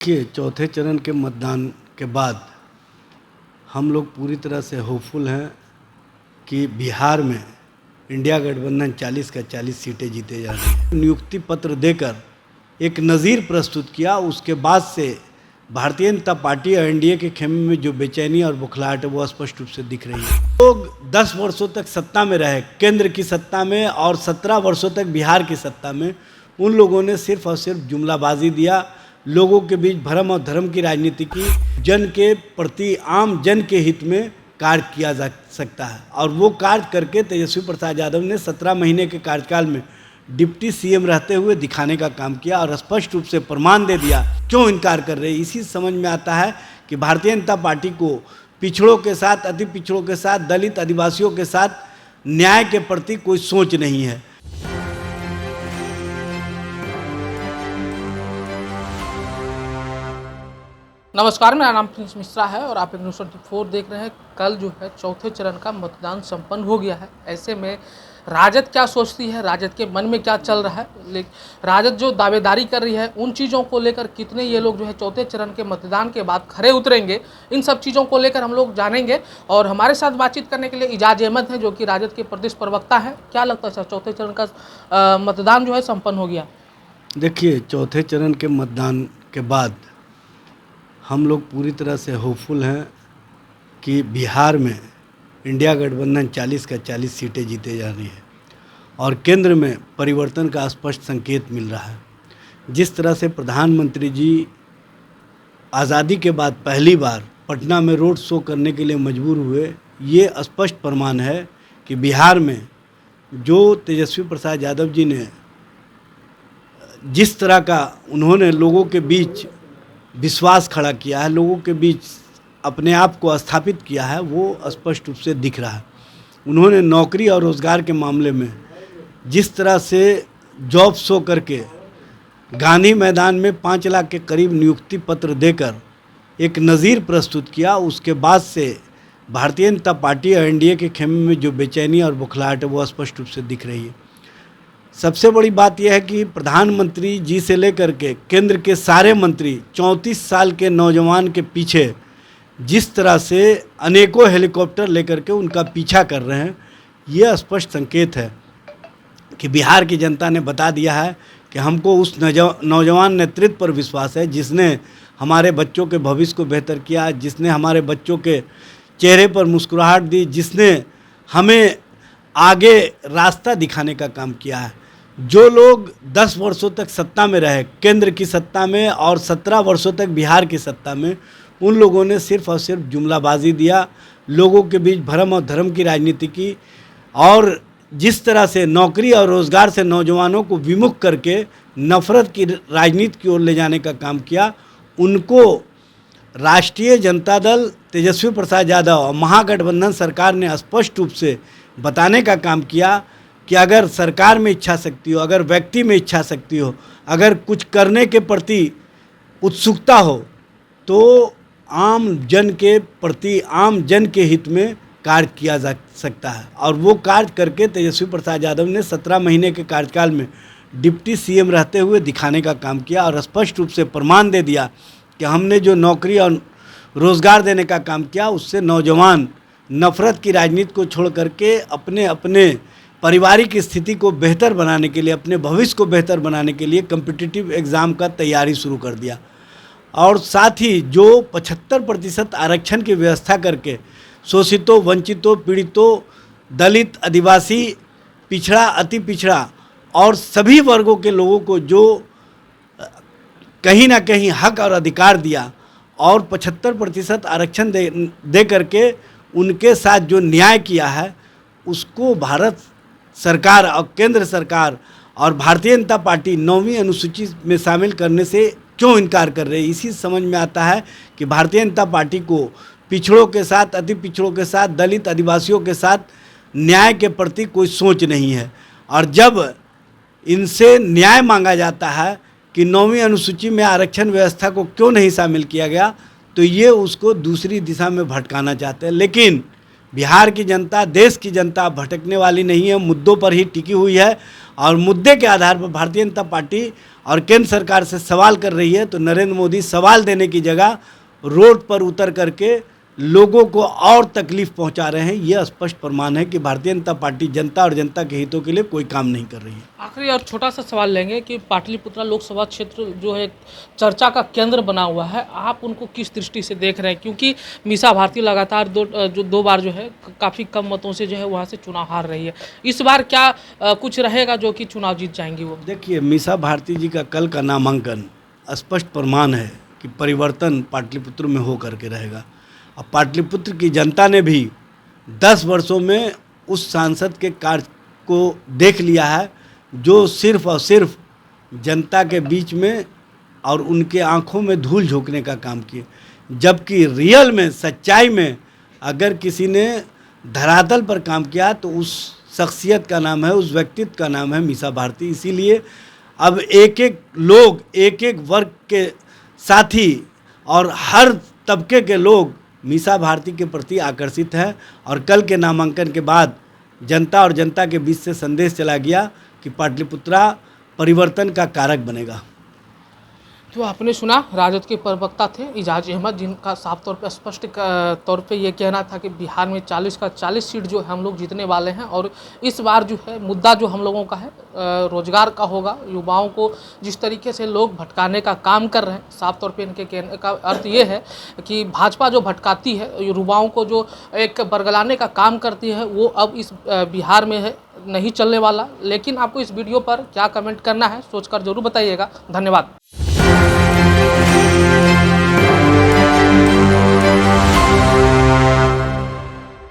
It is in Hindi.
देखिए, चौथे चरण के मतदान के बाद हम लोग पूरी तरह से होपफुल हैं कि बिहार में इंडिया गठबंधन 40 का 40 सीटें जीते जा रही है। नियुक्ति पत्र देकर एक नज़ीर प्रस्तुत किया। उसके बाद से भारतीय जनता पार्टी और एनडीए के खेमे में जो बेचैनी और बुखलाहट है वो स्पष्ट रूप से दिख रही है। लोग 10 वर्षों तक सत्ता में रहे, केंद्र की सत्ता में, और 17 वर्षों तक बिहार की सत्ता में। उन लोगों ने सिर्फ और सिर्फ जुमलाबाजी दिया, लोगों के बीच भ्रम और धर्म की राजनीति की। जन के प्रति, आम जन के हित में कार्य किया जा सकता है, और वो कार्य करके तेजस्वी प्रसाद यादव ने 17 महीने के कार्यकाल में डिप्टी सीएम रहते हुए दिखाने का काम किया और स्पष्ट रूप से प्रमाण दे दिया। क्यों इनकार कर रहे हैं? इसी समझ में आता है कि भारतीय जनता पार्टी को पिछड़ों के साथ, अति पिछड़ों के साथ, दलित आदिवासियों के साथ न्याय के प्रति कोई सोच नहीं है। नमस्कार, मेरा नाम प्रिंस मिश्रा है और आप एक न्यूज़ 24 देख रहे हैं। कल जो है चौथे चरण का मतदान संपन्न हो गया है। ऐसे में राजद क्या सोचती है, राजद के मन में क्या चल रहा है, लेकिन राजद जो दावेदारी कर रही है उन चीज़ों को लेकर कितने ये लोग जो है चौथे चरण के मतदान के बाद खरे उतरेंगे, इन सब चीज़ों को लेकर हम लोग जानेंगे। और हमारे साथ बातचीत करने के लिए इजाज़ अहमद हैं, जो कि राजद के प्रदेश प्रवक्ता हैं। क्या लगता है सर, चौथे चरण का मतदान जो है संपन्न हो गया? देखिए, चौथे चरण के मतदान के बाद हम लोग पूरी तरह से होपफुल हैं कि बिहार में इंडिया गठबंधन 40 का 40 सीटें जीते जा रही है और केंद्र में परिवर्तन का स्पष्ट संकेत मिल रहा है। जिस तरह से प्रधानमंत्री जी आज़ादी के बाद पहली बार पटना में रोड शो करने के लिए मजबूर हुए, ये स्पष्ट प्रमाण है कि बिहार में जो तेजस्वी प्रसाद यादव जी ने जिस तरह का उन्होंने लोगों के बीच विश्वास खड़ा किया है, लोगों के बीच अपने आप को स्थापित किया है, वो स्पष्ट रूप से दिख रहा है। उन्होंने नौकरी और रोज़गार के मामले में जिस तरह से जॉब शो करके गांधी मैदान में 5 लाख के करीब नियुक्ति पत्र देकर एक नज़ीर प्रस्तुत किया, उसके बाद से भारतीय जनता पार्टी और एनडीए के खेमे में जो बेचैनी और बुखलाहट है वो स्पष्ट रूप से दिख रही है। सबसे बड़ी बात यह है कि प्रधानमंत्री जी से लेकर के केंद्र के सारे मंत्री 34 साल के नौजवान के पीछे जिस तरह से अनेकों हेलीकॉप्टर लेकर के उनका पीछा कर रहे हैं, यह स्पष्ट संकेत है कि बिहार की जनता ने बता दिया है कि हमको उस नौजवान नेतृत्व पर विश्वास है जिसने हमारे बच्चों के भविष्य को बेहतर किया, जिसने हमारे बच्चों के चेहरे पर मुस्कुराहट दी, जिसने हमें आगे रास्ता दिखाने का काम किया है। जो लोग 10 वर्षों तक सत्ता में रहे, केंद्र की सत्ता में, और 17 वर्षों तक बिहार की सत्ता में, उन लोगों ने सिर्फ और सिर्फ जुमलाबाजी दिया, लोगों के बीच भ्रम और धर्म की राजनीति की, और जिस तरह से नौकरी और रोज़गार से नौजवानों को विमुख करके नफरत की राजनीति की ओर ले जाने का काम किया, उनको राष्ट्रीय जनता दल, तेजस्वी प्रसाद यादव और महागठबंधन सरकार ने स्पष्ट रूप से बताने का काम किया कि अगर सरकार में इच्छा शक्ति हो, अगर व्यक्ति में इच्छा शक्ति हो, अगर कुछ करने के प्रति उत्सुकता हो, तो आम जन के प्रति, आम जन के हित में कार्य किया जा सकता है। और वो कार्य करके तेजस्वी प्रसाद यादव ने 17 महीने के कार्यकाल में डिप्टी सीएम रहते हुए दिखाने का काम किया और स्पष्ट रूप से प्रमाण दे दिया कि हमने जो नौकरी और रोज़गार देने का काम किया, उससे नौजवान नफ़रत की राजनीति को छोड़ करके अपने अपने पारिवारिक स्थिति को बेहतर बनाने के लिए, अपने भविष्य को बेहतर बनाने के लिए कॉम्पिटिटिव एग्ज़ाम का तैयारी शुरू कर दिया। और साथ ही जो 75% आरक्षण की व्यवस्था करके शोषितों, वंचितों, पीड़ितों, दलित, आदिवासी, पिछड़ा, अति पिछड़ा और सभी वर्गों के लोगों को जो कहीं ना कहीं हक और अधिकार दिया, और 75% आरक्षण दे करके उनके साथ जो न्याय किया है, उसको भारत सरकार और केंद्र सरकार और भारतीय जनता पार्टी 9वीं अनुसूची में शामिल करने से क्यों इनकार कर रहे हैं? इसी समझ में आता है कि भारतीय जनता पार्टी को पिछड़ों के साथ, अति पिछड़ों के साथ, दलित आदिवासियों के साथ न्याय के प्रति कोई सोच नहीं है। और जब इनसे न्याय मांगा जाता है कि 9वीं अनुसूची में आरक्षण व्यवस्था को क्यों नहीं शामिल किया गया, तो ये उसको दूसरी दिशा में भटकाना चाहते हैं। लेकिन बिहार की जनता, देश की जनता भटकने वाली नहीं है, मुद्दों पर ही टिकी हुई है और मुद्दे के आधार पर भारतीय जनता पार्टी और केंद्र सरकार से सवाल कर रही है, तो नरेंद्र मोदी सवाल देने की जगह रोड पर उतर करके लोगों को और तकलीफ पहुंचा रहे हैं। यह स्पष्ट प्रमाण है कि भारतीय जनता पार्टी जनता और जनता के हितों के लिए कोई काम नहीं कर रही है। आखिरी और छोटा सा सवाल लेंगे कि पाटलिपुत्रा लोकसभा क्षेत्र जो है चर्चा का केंद्र बना हुआ है, आप उनको किस दृष्टि से देख रहे हैं? क्योंकि मीसा भारती लगातार दो बार जो है काफ़ी कम मतों से जो है वहाँ से चुनाव हार रही है। इस बार क्या कुछ रहेगा जो कि चुनाव जीत जाएंगी वो? देखिए, मीसा भारती जी का कल का नामांकन स्पष्ट प्रमाण है कि परिवर्तन पाटलिपुत्र में हो करके रहेगा। अब पाटलिपुत्र की जनता ने भी 10 वर्षों में उस सांसद के कार्य को देख लिया है, जो सिर्फ और सिर्फ जनता के बीच में और उनके आंखों में धूल झोंकने का काम किए। जबकि रियल में, सच्चाई में अगर किसी ने धरातल पर काम किया तो उस शख्सियत का नाम है, उस व्यक्तित्व का नाम है मीसा भारती। इसीलिए अब एक एक लोग, एक एक वर्ग के साथी और हर तबके के लोग मीसा भारती के प्रति आकर्षित हैं। और कल के नामांकन के बाद जनता और जनता के बीच से संदेश चला गया कि पाटलिपुत्रा परिवर्तन का कारक बनेगा। तो आपने सुना, राजद के प्रवक्ता थे एजाज अहमद, जिनका साफ तौर पे स्पष्ट तौर पे ये कहना था कि बिहार में 40 का 40 सीट जो है हम लोग जीतने वाले हैं। और इस बार जो है मुद्दा जो हम लोगों का है रोजगार का होगा। युवाओं को जिस तरीके से लोग भटकाने का काम कर रहे हैं, साफ तौर पे इनके कहने का अर्थ ये है कि भाजपा जो भटकाती है, युवाओं को जो एक बरगलाने का काम करती है, वो अब इस बिहार में है नहीं चलने वाला। लेकिन आपको इस वीडियो पर क्या कमेंट करना है सोचकर जरूर बताइएगा। धन्यवाद।